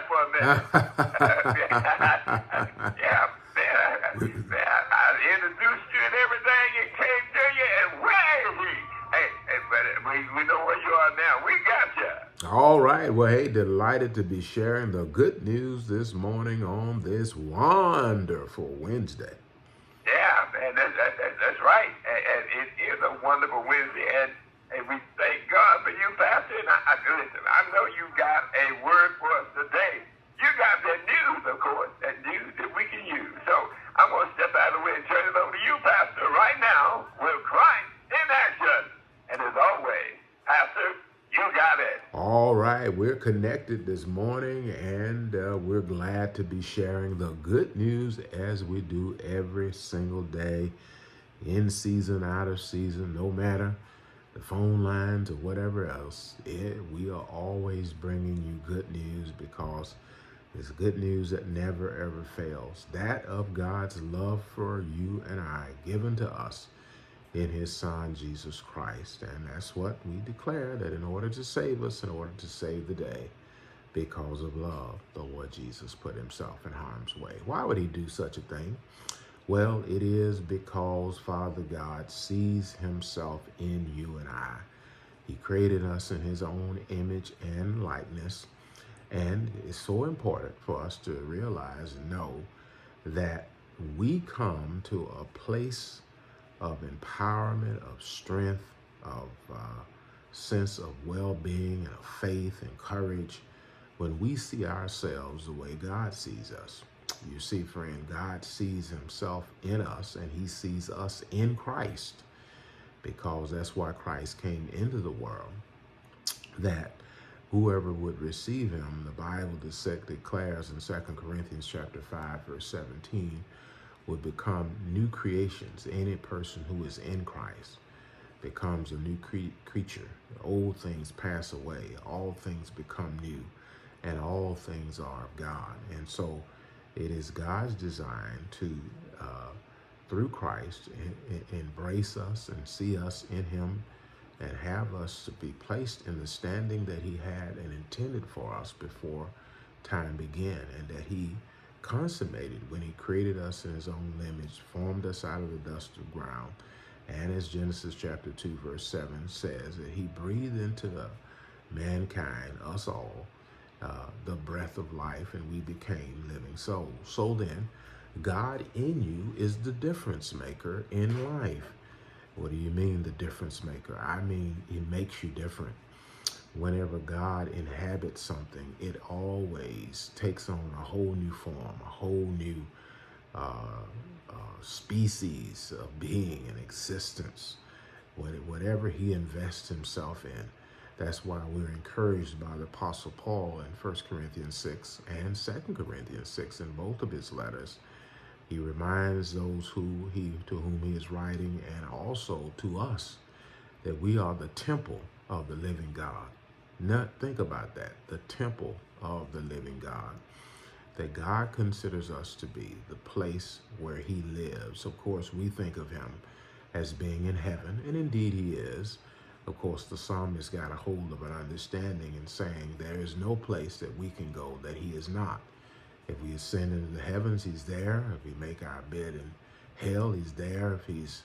that for a minute. Yeah, man, I introduced you and everything and came to you, and where is he? Hey, but we know where you are now. We got you. All right. Well, hey, delighted to be sharing the good news this morning on this wonderful Wednesday. Yeah, man, that's right. And it is a wonderful Wednesday, and we thank God for you, Pastor. And listen, I know you got a word for us today. You got that news, of course, that news that we can use. So I'm going to step out of the way and turn it over to you, Pastor, right now with Christ in action. And as always, Pastor, you got it. All right. We're connected this morning, and we're glad to be sharing the good news as we do every single day, in season, out of season, no matter the phone lines or whatever else. We are always bringing you good news because it's good news that never ever fails. That of God's love for you and I, given to us in his son, Jesus Christ. And that's what we declare, that in order to save us, in order to save the day, because of love, the Lord Jesus put himself in harm's way. Why would he do such a thing? Well, it is because Father God sees himself in you and I. He created us in his own image and likeness. And it's so important for us to realize and know that we come to a place of empowerment, of strength, of sense of well-being, and of faith and courage when we see ourselves the way God sees us. You see, friend, God sees himself in us, and he sees us in Christ, because that's why Christ came into the world, that whoever would receive him, the Bible declares in 2 Corinthians chapter 5, verse 17, would become new creations. Any person who is in Christ becomes a new creature. Old things pass away, all things become new, and all things are of God. And so it is God's design to, through Christ, embrace us and see us in him, and have us to be placed in the standing that he had and intended for us before time began, and that he consummated when he created us in his own image, formed us out of the dust of ground. And as Genesis chapter 2, verse 7 says, that he breathed into mankind, us all, the breath of life, and we became living souls. So then, God in you is the difference maker in life. What do you mean, the difference maker? I mean, it makes you different. Whenever God inhabits something, it always takes on a whole new form, a whole new species of being and existence. Whatever he invests himself in. That's why we're encouraged by the Apostle Paul in 1 Corinthians 6 and 2 Corinthians 6 in both of his letters. He reminds those to whom he is writing, and also to us, that we are the temple of the living God. Now, think about that, the temple of the living God. That God considers us to be the place where he lives. Of course, we think of him as being in heaven, and indeed he is. Of course, the psalmist got a hold of an understanding in saying there is no place that we can go that he is not. If we ascend into the heavens, he's there. If we make our bed in hell, he's there. If he's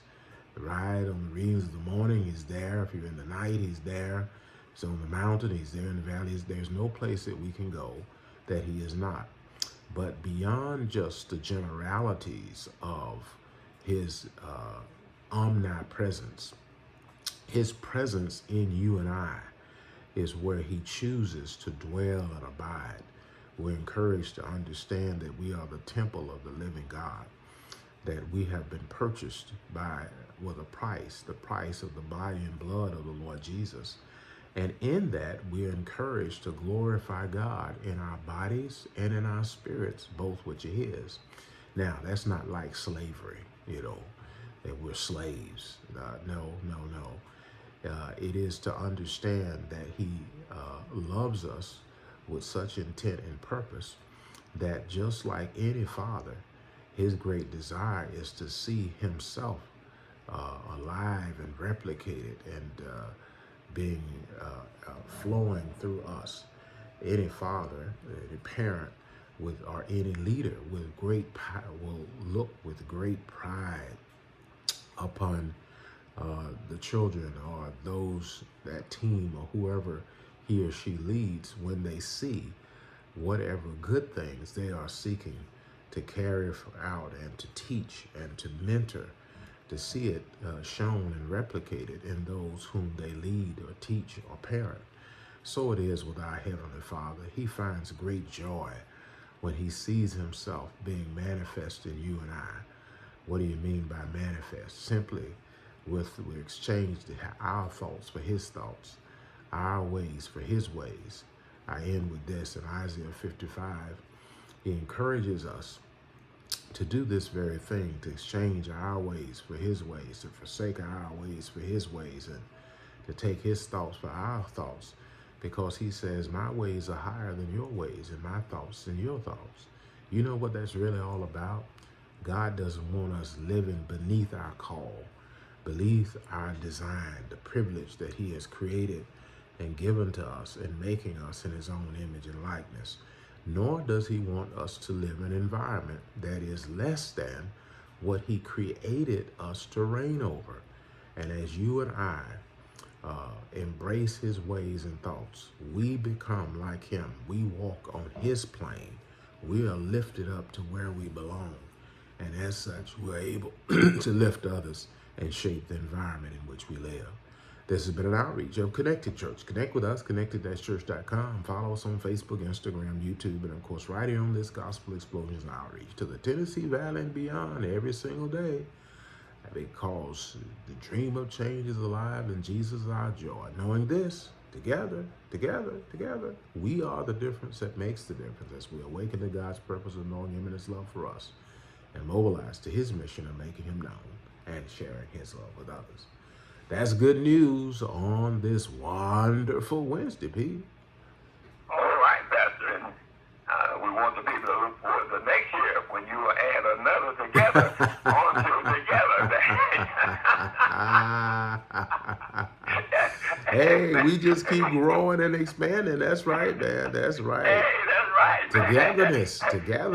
ride on the wings of the morning, he's there. If you're in the night, he's there. If he's on the mountain, he's there in the valleys. There's no place that we can go that he is not. But beyond just the generalities of his omnipresence, his presence in you and I is where he chooses to dwell and abide. We're encouraged to understand that we are the temple of the living God, that we have been purchased with a price, the price of the body and blood of the Lord Jesus. And in that, we are encouraged to glorify God in our bodies and in our spirits, both which are his. Now, that's not like slavery, that we're slaves. No. It is to understand that he loves us with such intent and purpose that just like any father, his great desire is to see himself alive and replicated and being flowing through us any father, any parent, or any leader with great power will look with great pride upon the children or those, that team or whoever he or she leads, when they see whatever good things they are seeking to carry out and to teach and to mentor, to see it shown and replicated in those whom they lead or teach or parent. So it is with our Heavenly Father. He finds great joy when he sees himself being manifest in you and I. What do you mean by manifest? Simply we exchange our thoughts for his thoughts, our ways for his ways. I end with this in Isaiah 55. He encourages us to do this very thing, to exchange our ways for his ways, to forsake our ways for his ways, and to take his thoughts for our thoughts, because he says, my ways are higher than your ways and my thoughts than your thoughts. You know what that's really all about? God doesn't want us living beneath our call, beneath our design, the privilege that he has created and given to us in making us in his own image and likeness. Nor does he want us to live in an environment that is less than what he created us to reign over. And as you and I embrace his ways and thoughts, we become like him. We walk on his plane. We are lifted up to where we belong. And as such, we're able to lift others and shape the environment in which we live. This has been an outreach of Connected Church. Connect with us, connected-church.com. Follow us on Facebook, Instagram, YouTube, and of course, right here on this Gospel Explosions Outreach to the Tennessee Valley and beyond every single day. Because the dream of change is alive and Jesus is our joy. Knowing this, together, we are the difference that makes the difference as we awaken to God's purpose of knowing him and his love for us and mobilize to his mission of making him known and sharing his love with others. That's good news on this wonderful Wednesday, Pete. All right, Pastor. And we want the people to look forward to next year when you will add another together onto together. Hey, we just keep growing and expanding. That's right, man. That's right. Hey, that's right. Togetherness. Yeah. Together.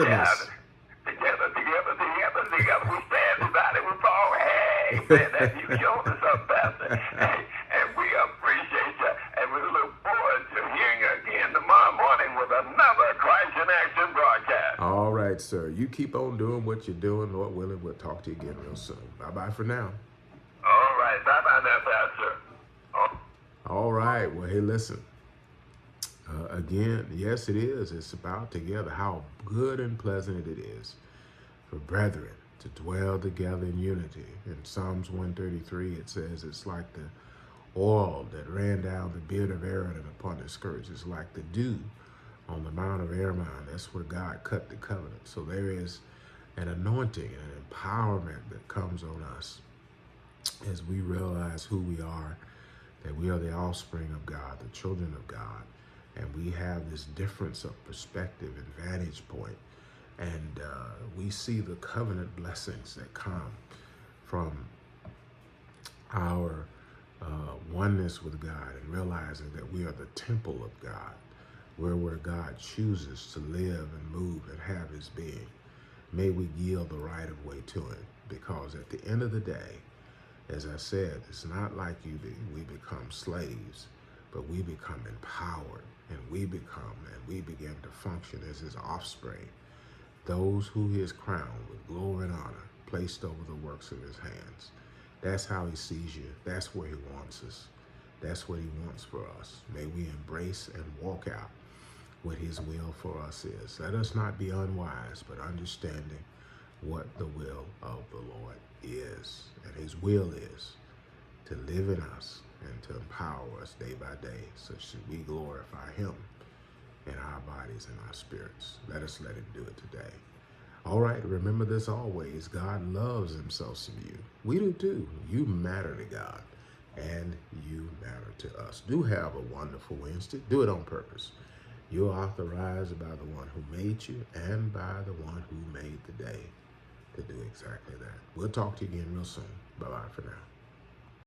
We stand beside it. We fall. Hey, man, that you showed us up, Pastor. Hey, and we appreciate you. And we look forward to hearing you again tomorrow morning with another Christ in Action broadcast. All right, sir. You keep on doing what you're doing. Lord willing, we'll talk to you again real soon. Bye-bye for now. All right. Bye-bye now, Pastor. All right. Well, hey, listen. Again, yes, it is. It's about together. How good and pleasant it is for brethren to dwell together in unity. In Psalms 133, it says it's like the oil that ran down the beard of Aaron and upon his skirts. It's like the dew on the Mount of Hermon. That's where God cut the covenant. So there is an anointing and an empowerment that comes on us as we realize who we are, that we are the offspring of God, the children of God, and we have this difference of perspective and vantage point. And we see the covenant blessings that come from our oneness with God and realizing that we are the temple of God, where God chooses to live and move and have his being. May we yield the right of way to him, because at the end of the day, as I said, it's not like we become slaves, but we become empowered, and we begin to function as his offspring, those who he has crowned with glory and honor, placed over the works of his hands. That's how he sees you. That's where he wants us. That's what he wants for us. May we embrace and walk out what his will for us is. Let us not be unwise, but understanding what the will of the Lord is. And his will is to live in us and to empower us day by day, such that we glorify him in our bodies and our spirits. Let us let him do it today. All right, remember this always. God loves himself from you. We do too. You matter to God, and you matter to us. Do have a wonderful Wednesday. Do it on purpose. You're authorized by the one who made you and by the one who made the day to do exactly that. We'll talk to you again real soon. Bye-bye for now.